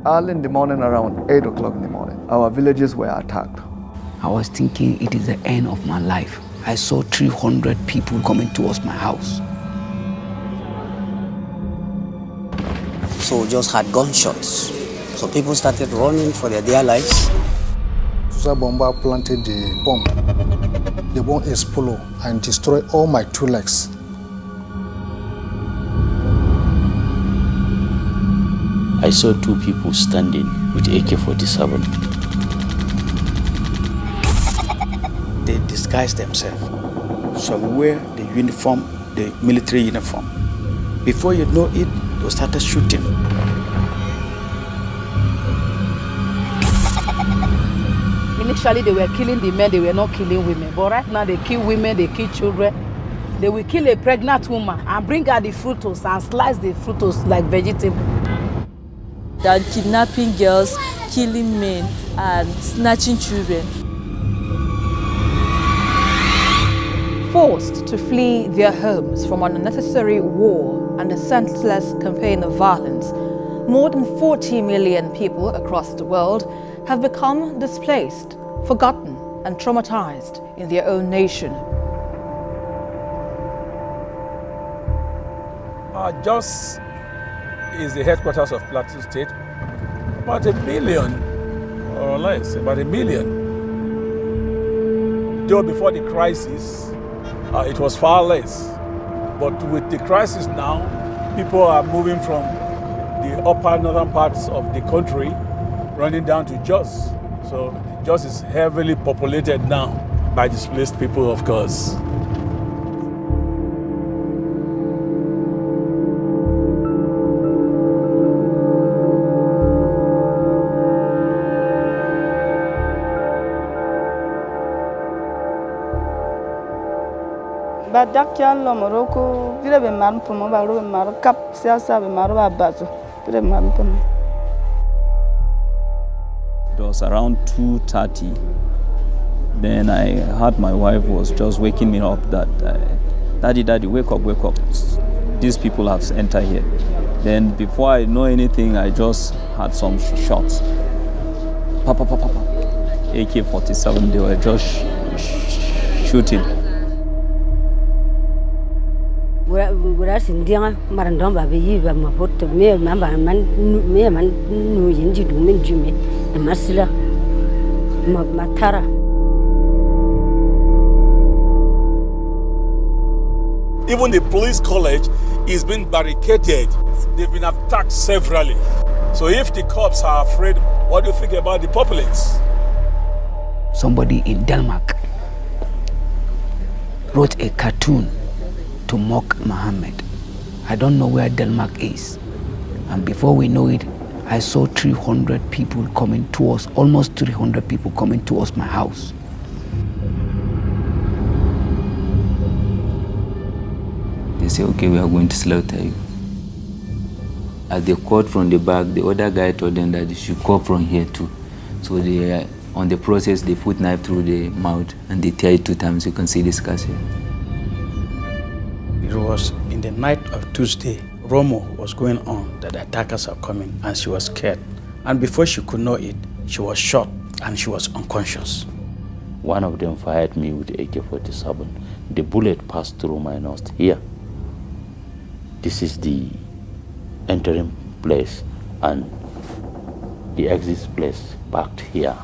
Early in the morning, around 8 o'clock in the morning, our villages were attacked. I was thinking it is the end of my life. I saw 300 people coming towards my house. So we just had gunshots. So people started running for their dear lives. Susa Bomba planted the bomb. The bomb exploded and destroyed all my 2 legs. I saw 2 people standing with AK-47. They disguised themselves. Some wear the uniform, the military uniform. Before you know it, they started shooting. Initially, they were killing the men, they were not killing women. But right now, they kill women, they kill children. They will kill a pregnant woman and bring her the fructose and slice the fructose like vegetable. They are kidnapping girls, killing men, and snatching children. Forced to flee their homes from an unnecessary war and a senseless campaign of violence, more than 40 million people across the world have become displaced, forgotten, and traumatized in their own nation. Jos is the headquarters of Plateau State. About 1 million or less, about 1 million. Though before the crisis, it was far less. But with the crisis now, people are moving from the upper northern parts of the country, running down to Jos. So Jos is heavily populated now by displaced people, of course. But Dakian Morocco, we have a man from Maro Cap, Siasa, Maro Bazo, It was around 2:30. Then I heard my wife was just waking me up that, Daddy, wake up. These people have entered here. Then before I know anything, I just had some shots. Papa. AK-47, they were just shooting. Even the police college is being barricaded. They've been attacked severally. So if the cops are afraid, what do you think about the populace? Somebody in Denmark wrote a cartoon to mock Muhammad. I don't know where Denmark is. And before we know it, I saw 300 people coming towards, almost 300 people coming towards my house. They say, okay, we are going to slaughter you. As they called from the back, the other guy told them that they should call from here too. So they, on the process, they put knife through the mouth and they tear it 2 times. You can see the scars here. It was in the night of Tuesday, Romo was going on that the attackers are coming and she was scared. And before she could know it, she was shot and she was unconscious. One of them fired me with AK-47. The bullet passed through my nose here. This is the entering place and the exit place back here.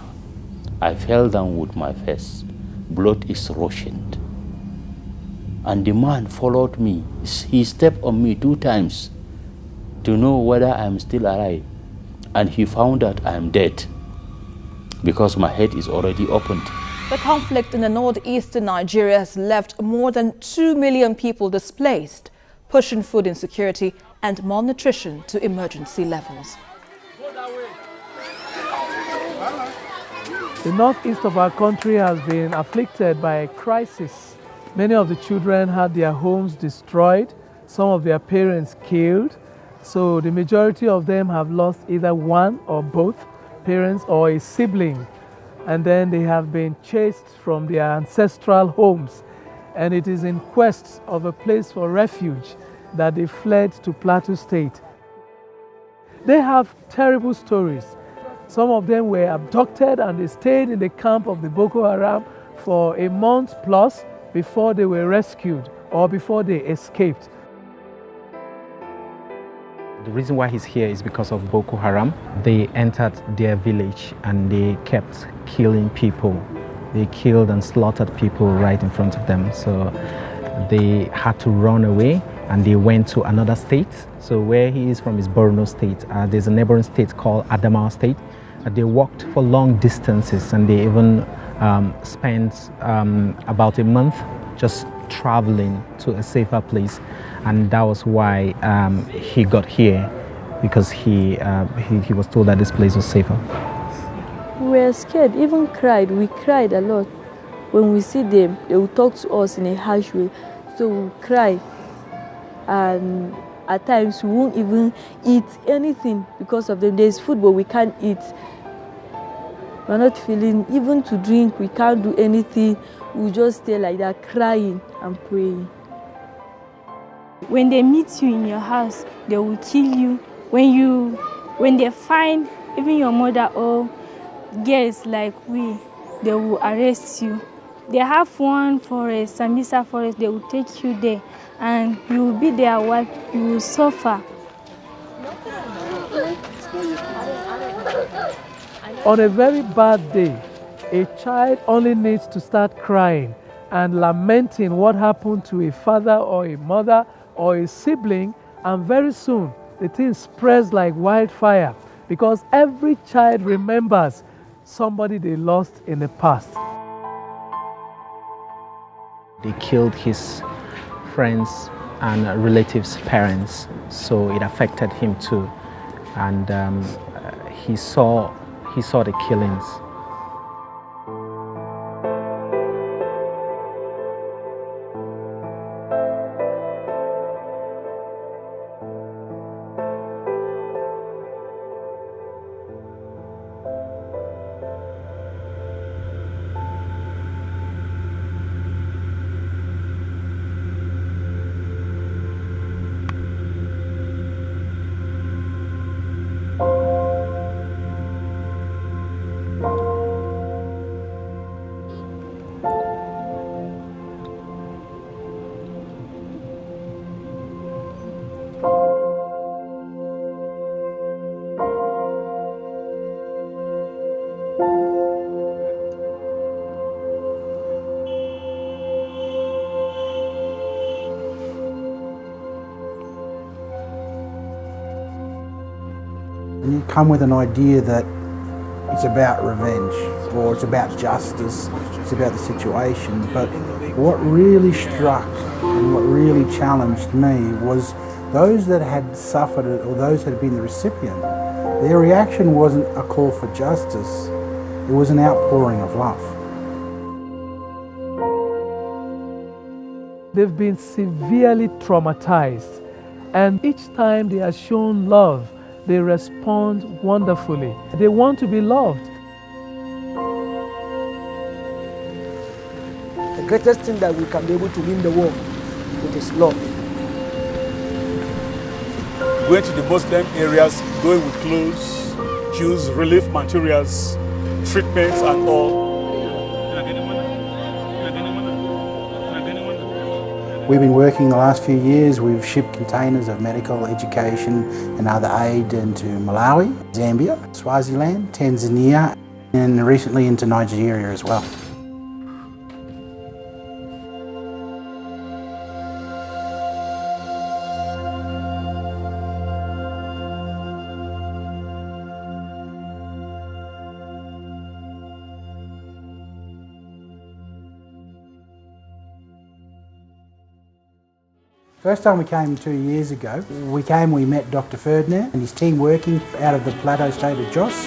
I fell down with my face. Blood is rushing. And the man followed me. He stepped on me 2 times to know whether I'm still alive. And he found that I'm dead because my head is already opened. The conflict in the northeastern Nigeria has left more than 2 million people displaced, pushing food insecurity and malnutrition to emergency levels. The northeast of our country has been afflicted by a crisis. Many of the children had their homes destroyed, some of their parents killed. So the majority of them have lost either one or both parents or a sibling. And then they have been chased from their ancestral homes. And it is in quest of a place for refuge that they fled to Plateau State. They have terrible stories. Some of them were abducted and they stayed in the camp of the Boko Haram for a month plus before they were rescued or before they escaped. The reason why he's here is because of Boko Haram. They entered their village and they kept killing people. They killed and slaughtered people right in front of them. So they had to run away and they went to another state. So where he is from is Borno state. There's a neighboring state called Adamawa state. They walked for long distances and they even spent about a month just traveling to a safer place, and that was why he got here, because he was told that this place was safer. We were scared, even cried. We cried a lot. When we see them, they will talk to us in a harsh way, so we cry. And at times we won't even eat anything because of them. There's food, but we can't eat. We're not feeling, even to drink, we can't do anything. We just stay like that, crying and praying. When they meet you in your house, they will kill you. When they find even your mother or girls like we, they will arrest you. They have one forest, Sambisa forest, they will take you there and you will be their wife, you will suffer. On a very bad day, a child only needs to start crying and lamenting what happened to a father or a mother or a sibling, and very soon the thing spreads like wildfire because every child remembers somebody they lost in the past. They killed his friends and relatives' parents, so it affected him too, and he saw the killings. And you come with an idea that it's about revenge or it's about justice, it's about the situation. But what really struck and what really challenged me was those that had suffered it or those that had been the recipient. Their reaction wasn't a call for justice, it was an outpouring of love. They've been severely traumatized, and each time they are shown love, they respond wonderfully. They want to be loved. The greatest thing that we can be able to win the war with is love. Going to the Muslim areas, going with clothes, shoes, relief materials, treatments and all. We've been working the last few years. We've shipped containers of medical, education and other aid into Malawi, Zambia, Swaziland, Tanzania, and recently into Nigeria as well. First time we came 2 years ago, we met Dr. Ferdinand and his team working out of the Plateau state of Jos.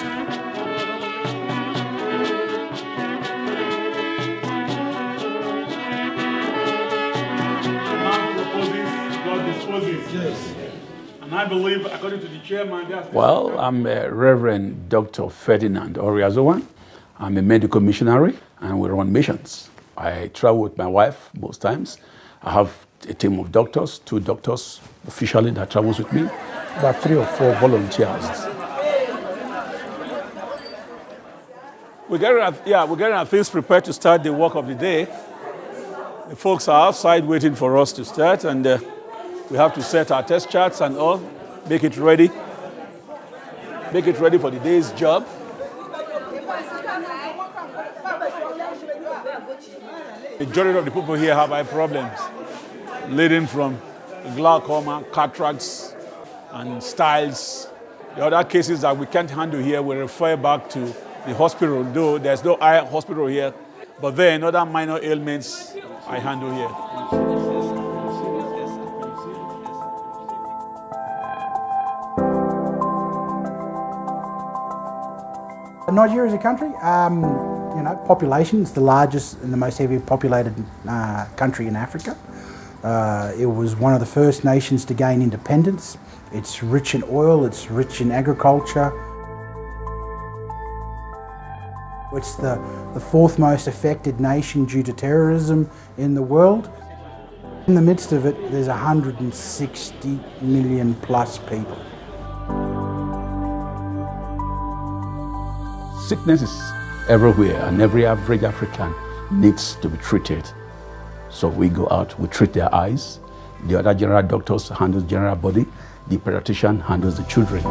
And I believe, according to the chairman, well, I'm Reverend Dr. Ferdinand Oriazowan. I'm a medical missionary and we run missions. I travel with my wife most times. I have a team of doctors, 2 doctors officially that travels with me. about 3 or 4 volunteers. We're getting our things prepared to start the work of the day. The folks are outside waiting for us to start, and we have to set our test charts and all, make it ready for the day's job. The majority of the people here have eye problems, leading from glaucoma, cataracts, and styles. The other cases that we can't handle here, we refer back to the hospital, though there's no eye hospital here. But then other minor ailments I handle here. Nigeria is a country, population, it's the largest and the most heavily populated country in Africa. It was one of the first nations to gain independence. It's rich in oil, it's rich in agriculture. It's the 4th most affected nation due to terrorism in the world. In the midst of it, there's 160 million plus people. Sickness is everywhere, and every average African needs to be treated. So we go out, we treat their eyes. The other general doctors handle the general body. The pediatrician handles the children.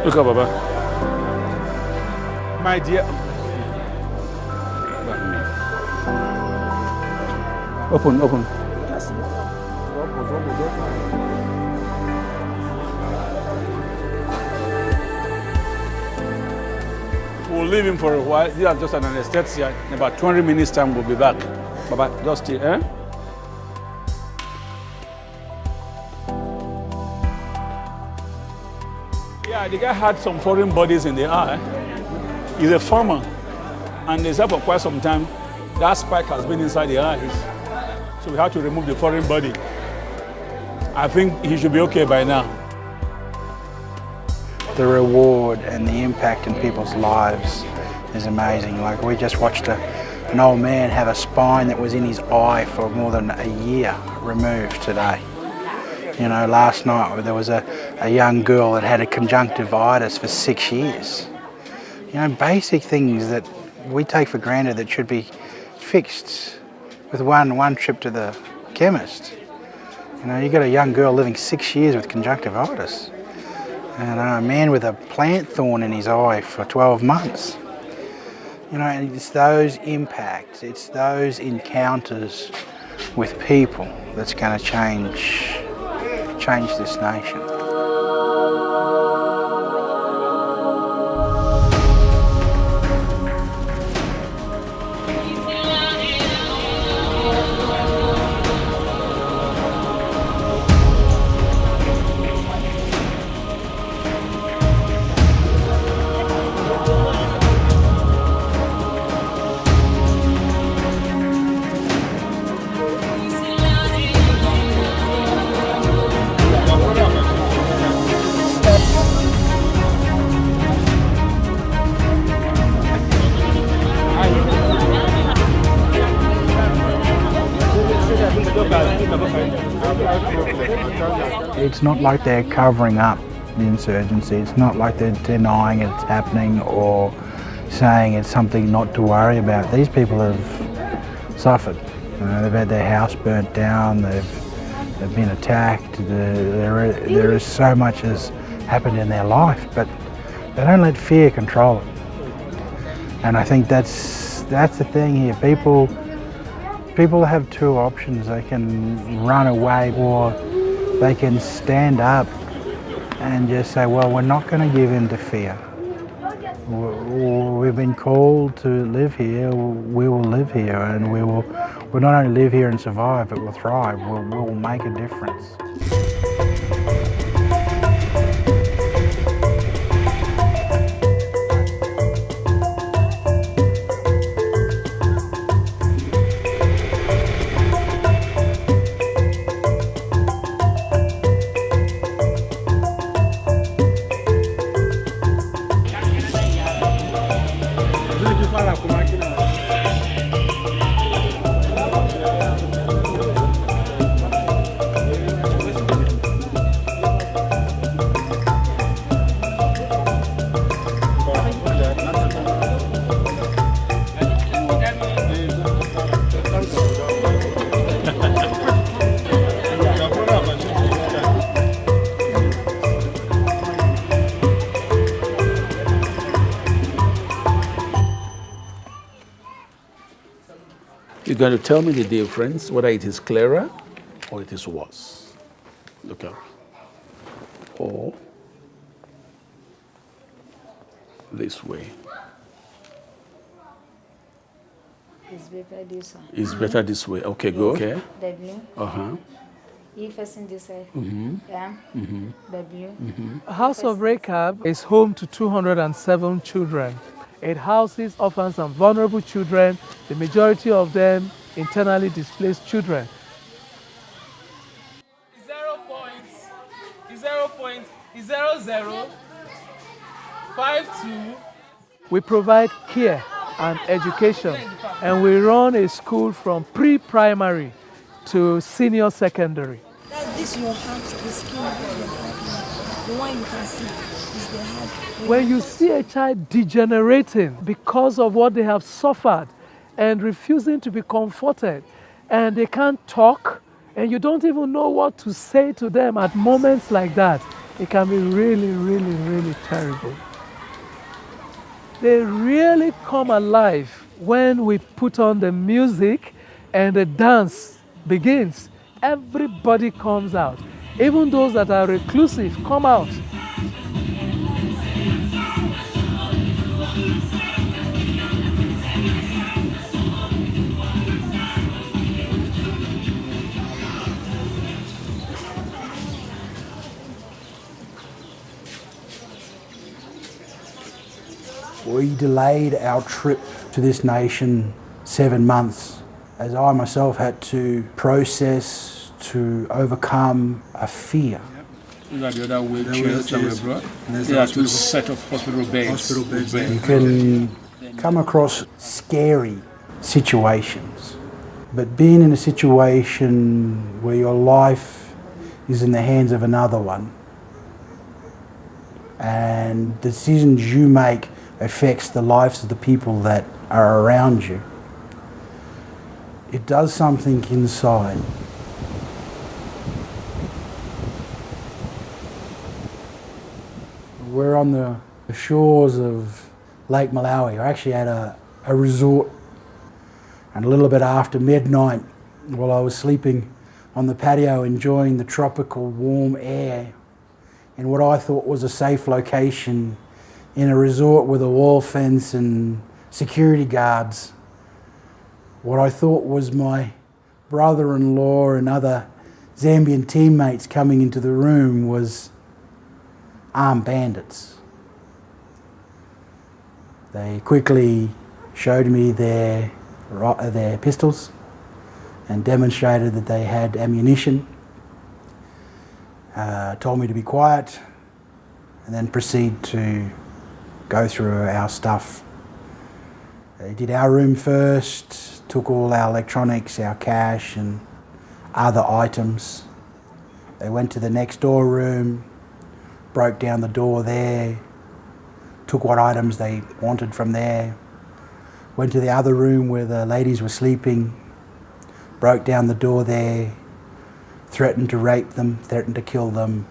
Look up, Baba. My dear. Open. We'll leave him for a while. These are just an anesthesia. In about 20 minutes time, we'll be back. Baba, just stay, eh? Yeah, the guy had some foreign bodies in the eye. He's a farmer. And they said for quite some time, that spike has been inside the eyes. So we have to remove the foreign body. I think he should be okay by now. The reward and the impact in people's lives is amazing. Like, we just watched an old man have a spine that was in his eye for more than a year removed today. You know, last night there was a young girl that had a conjunctivitis for 6 years. You know, basic things that we take for granted that should be fixed with one trip to the chemist. You know, you got a young girl living 6 years with conjunctivitis, and a man with a plant thorn in his eye for 12 months. You know, and it's those impacts, it's those encounters with people that's going to change this nation. It's not like they're covering up the insurgency. It's not like they're denying it's happening or saying it's something not to worry about. These people have suffered. You know, they've had their house burnt down, they've been attacked, there is so much has happened in their life, but they don't let fear control it. And I think that's the thing here. People have two options. They can run away, or they can stand up and just say, well, we're not going to give in to fear. We've been called to live here, we will live here, and we'll not only live here and survive, but we'll thrive, we'll make a difference. You're going to tell me the difference, whether it is clearer or it is worse. Look up. Or this way. It's better this one. It's better this way. Okay, go. Okay. W. Uh-huh. If facing this side. Mm-hmm. Yeah. Mm-hmm. W. Mm-hmm. House of Rechab is home to 207 children. It houses orphans and vulnerable children, the majority of them internally displaced children. 0.0052. We provide care and education, and we run a school from pre-primary to senior secondary. That's this your heart, the skin of your heart. The one you can see is the heart. When you see a child degenerating because of what they have suffered and refusing to be comforted, and they can't talk, and you don't even know what to say to them at moments like that, it can be really, really, really terrible. They really come alive when we put on the music and the dance begins. Everybody comes out. Even those that are reclusive come out. We delayed our trip to this nation 7 months, as I myself had to process, to overcome a fear. These are the other wheelchairs that were brought. They are to set of hospital beds. You can come across scary situations, but being in a situation where your life is in the hands of another one, and decisions you make affects the lives of the people that are around you, it does something inside. We're on the shores of Lake Malawi. We're actually at a resort, and a little bit after midnight, while I was sleeping on the patio enjoying the tropical warm air in what I thought was a safe location in a resort with a wall fence and security guards, what I thought was my brother-in-law and other Zambian teammates coming into the room was armed bandits. They quickly showed me their pistols and demonstrated that they had ammunition, told me to be quiet, and then proceed to go through our stuff. They did our room first, took all our electronics, our cash and other items. They went to the next door room, broke down the door there, took what items they wanted from there, went to the other room where the ladies were sleeping, broke down the door there, threatened to rape them, threatened to kill them,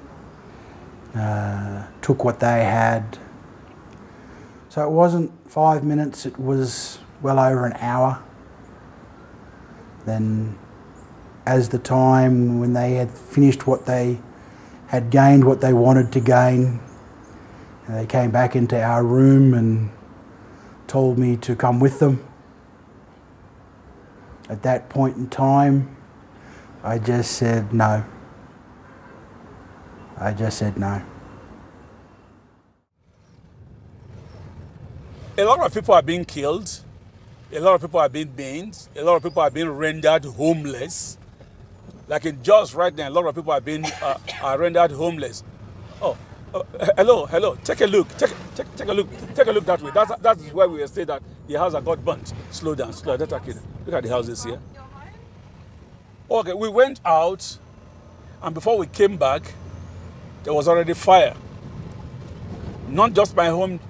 took what they had. So it wasn't 5 minutes, it was well over an hour. Then as the time when they had finished what they had gained, what they wanted to gain, they came back into our room and told me to come with them. At that point in time, I just said no. I just said no. A lot of people are being killed. A lot of people are being banned. A lot of people are being rendered homeless. Like in Jos right now, a lot of people are being are rendered homeless. Oh, hello. Take a look. Take a look. Take a look that way. That is where we will say that the house that got burnt. Slow down. Look at the houses here. Okay, we went out, and before we came back, there was already fire. Not just my home.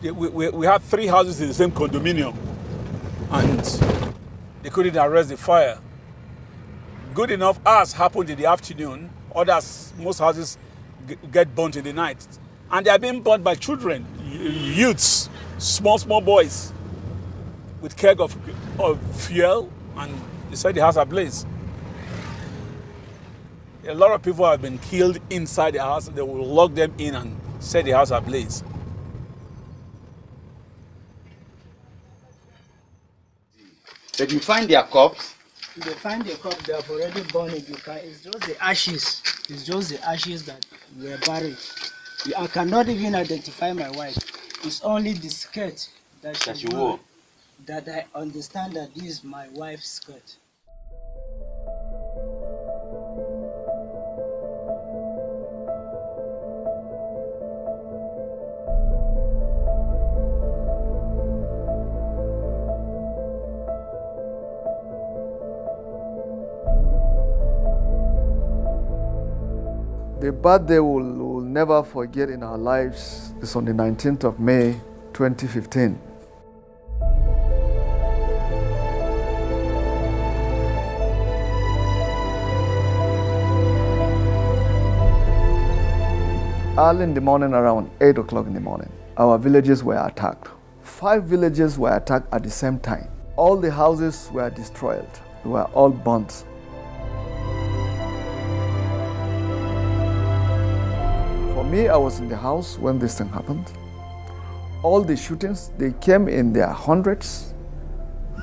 We had 3 houses in the same condominium, and they couldn't arrest the fire. Good enough, ours happened in the afternoon. Others, most houses get burnt in the night. And they are being burnt by children, youths, small boys, with keg of fuel, and they set the house ablaze. A lot of people have been killed inside the house. They will lock them in and set the house ablaze. Did you find their corpse? They find the cup, they have already burned it. It's just the ashes. It's just the ashes that were buried. I cannot even identify my wife. It's only the skirt that she wore. That I understand that this is my wife's skirt. The birthday we'll never forget in our lives is on the 19th of May, 2015. Early in the morning, around 8 o'clock in the morning, our villages were attacked. 5 villages were attacked at the same time. All the houses were destroyed. They were all burnt. For me, I was in the house when this thing happened. All the shootings, they came in their hundreds.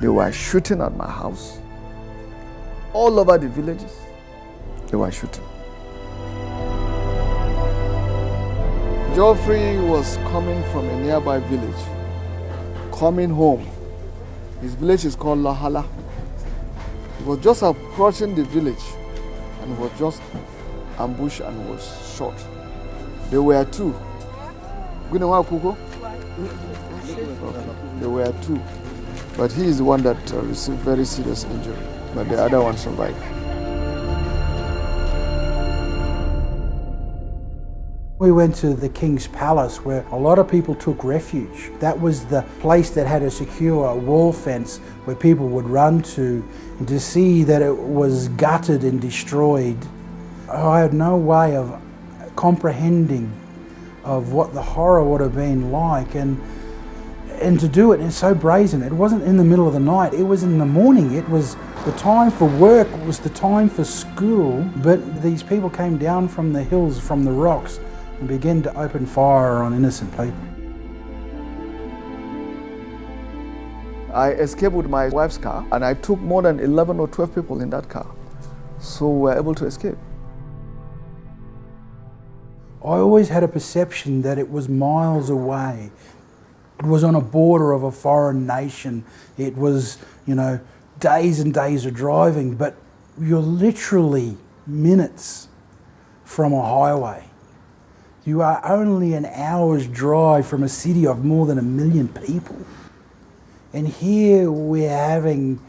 They were shooting at my house. All over the villages, they were shooting. Geoffrey was coming from a nearby village, coming home. His village is called Lahala. He was just approaching the village and was just ambushed and was shot. There were 2. There were 2. But he is the one that received very serious injury, but the other one survived. We went to the King's Palace where a lot of people took refuge. That was the place that had a secure wall fence where people would run to, and to see that it was gutted and destroyed. I had no way of comprehending of what the horror would have been like, and to do it, it's so brazen. It wasn't in the middle of the night, it was in the morning. It was the time for work, it was the time for school, but these people came down from the hills, from the rocks, and began to open fire on innocent people. I escaped with my wife's car, and I took more than 11 or 12 people in that car, so we were able to escape. I always had a perception that it was miles away. It was on a border of a foreign nation. It was, days and days of driving, but you're literally minutes from a highway. You are only an hour's drive from a city of more than 1 million people. And here we're having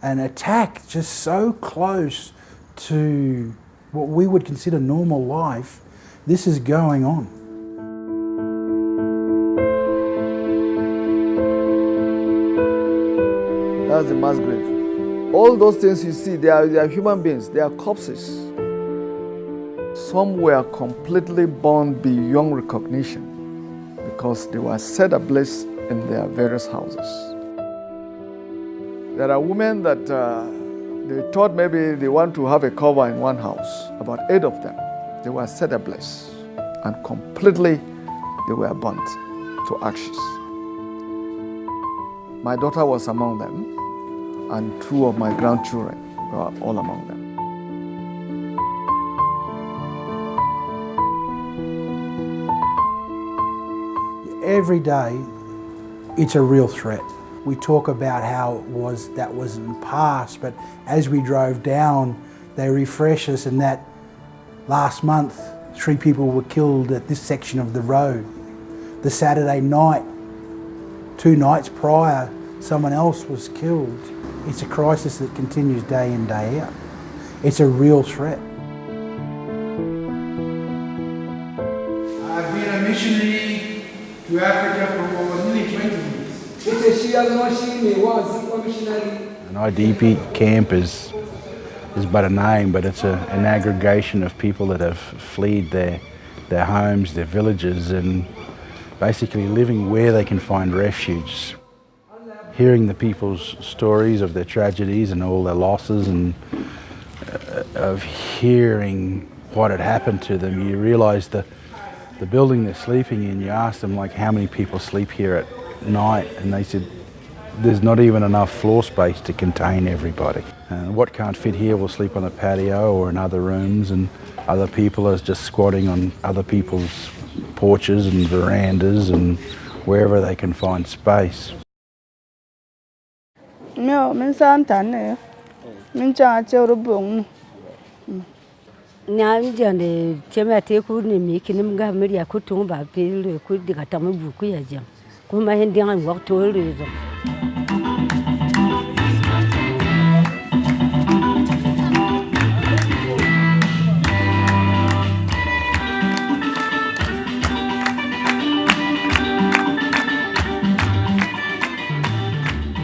an attack just so close to what we would consider normal life. This is going on. That's the mass grave. All those things you see, they are human beings, they are corpses. Some were completely burned beyond recognition because they were set ablaze in their various houses. There are women that they thought maybe they want to have a cover in one house, about 8 of them. They were set ablaze and completely they were burnt to ashes. My daughter was among them, and 2 of my grandchildren were all among them. Every day, it's a real threat. We talk about how that was in the past, but as we drove down, they refresh us in that last month, 3 people were killed at this section of the road. The Saturday night, 2 nights prior, someone else was killed. It's a crisis that continues day in, day out. It's a real threat. I've been a missionary to Africa for over nearly 20 years. An IDP camp is but a name, but it's an aggregation of people that have fled their homes, their villages, and basically living where they can find refuge. hearing the people's stories of their tragedies and all their losses, and of hearing what had happened to them, you realise the building they're sleeping in, you ask them like how many people sleep here at night, and they said there's not even enough floor space to contain everybody. And what can't fit here will sleep on the patio or in other rooms, and other people are just squatting on other people's porches and verandas and wherever they can find space. Nyam jande chema te ku ni mi kinim ga meria ku tung ba pe le ku diga tamu bu ku ya jam ku ma hen dinga ngok to le zo.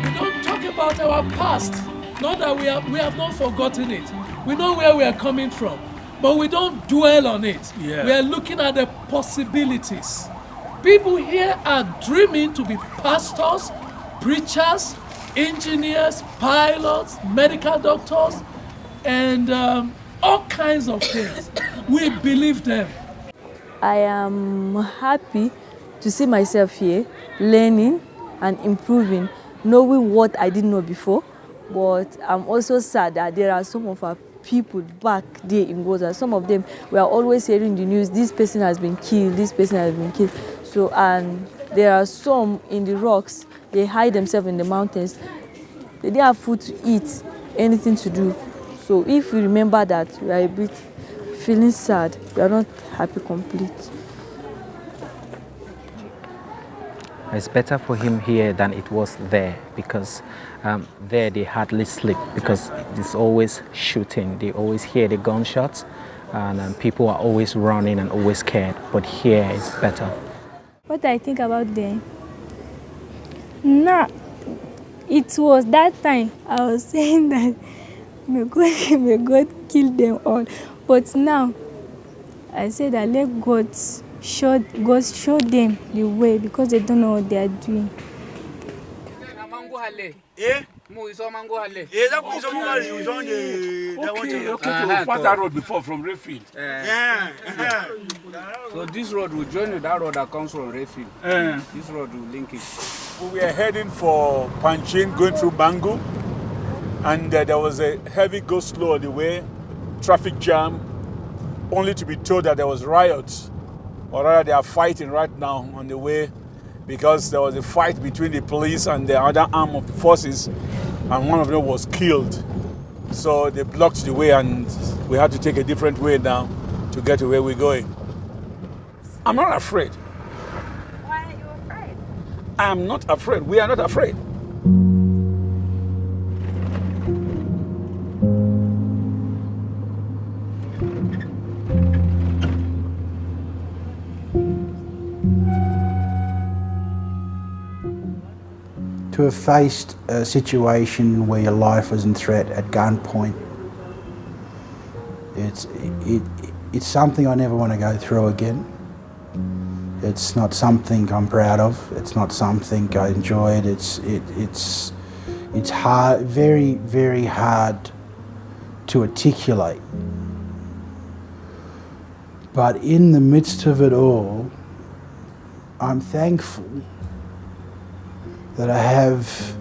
We don't talk about our past. Not that we have not forgotten it. We know where we are coming from, but we don't dwell on it. Yeah. We are looking at the possibilities. People here are dreaming to be pastors, preachers, engineers, pilots, medical doctors, and all kinds of things. We believe them. I am happy to see myself here, learning and improving, knowing what I didn't know before. But I'm also sad that there are some of our people back there in Gaza. Some of them, we are always hearing the news, this person has been killed, this person has been killed. So, and there are some in the rocks, they hide themselves in the mountains. They don't have food to eat, anything to do. So if we remember that, we are a bit feeling sad. We are not happy complete. It's better for him here than it was there, because there they hardly sleep because it's always shooting. They always hear the gunshots, and people are always running and always scared. But here it's better. What I think about them? Nah, it was that time I was saying that may God kill them all. But now I say that let God show them the way, because they don't know what they are doing. Okay, we passed that road before from Rayfield. So this road will join that road that comes from Rayfield. This road will link it. We were heading for Panchin, going through Bangu, and there was a heavy go-slow on the way, traffic jam, only to be told that there was riots, or rather they are fighting right now on the way, because there was a fight between the police and the other arm of the forces, and one of them was killed. So they blocked the way, and we had to take a different way now to get to where we're going. I'm not afraid. Why are you afraid? I'm not afraid. We are not afraid. To have faced a situation where your life was in threat at gunpoint, it's something I never want to go through again. It's not something I'm proud of. It's not something I enjoyed. It's hard, very, very hard to articulate. But in the midst of it all, I'm thankful that I have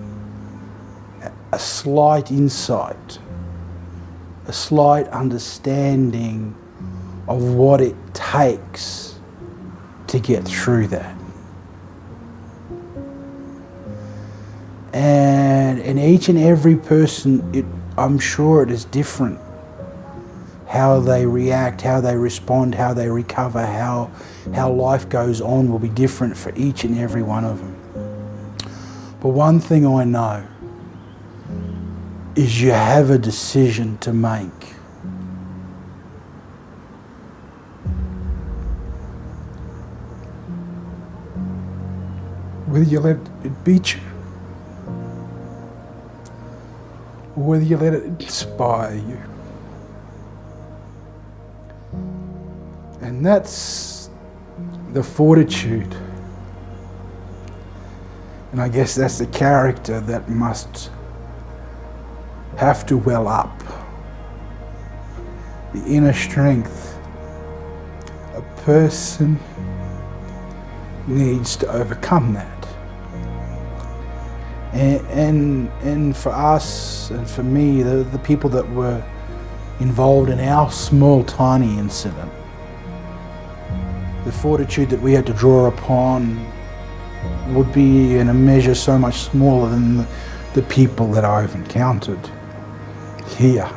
a slight insight, a slight understanding of what it takes to get through that. And each and every person, I'm sure it is different. How they react, how they respond, how they recover, how life goes on will be different for each and every one of them. But one thing I know is you have a decision to make. Whether you let it beat you, or whether you let it inspire you. And that's the fortitude And I guess that's the character that must have to well up. The inner strength a person needs to overcome that. And for us and for me, the people that were involved in our small, tiny incident, the fortitude that we had to draw upon would be in a measure so much smaller than the people that I've encountered here.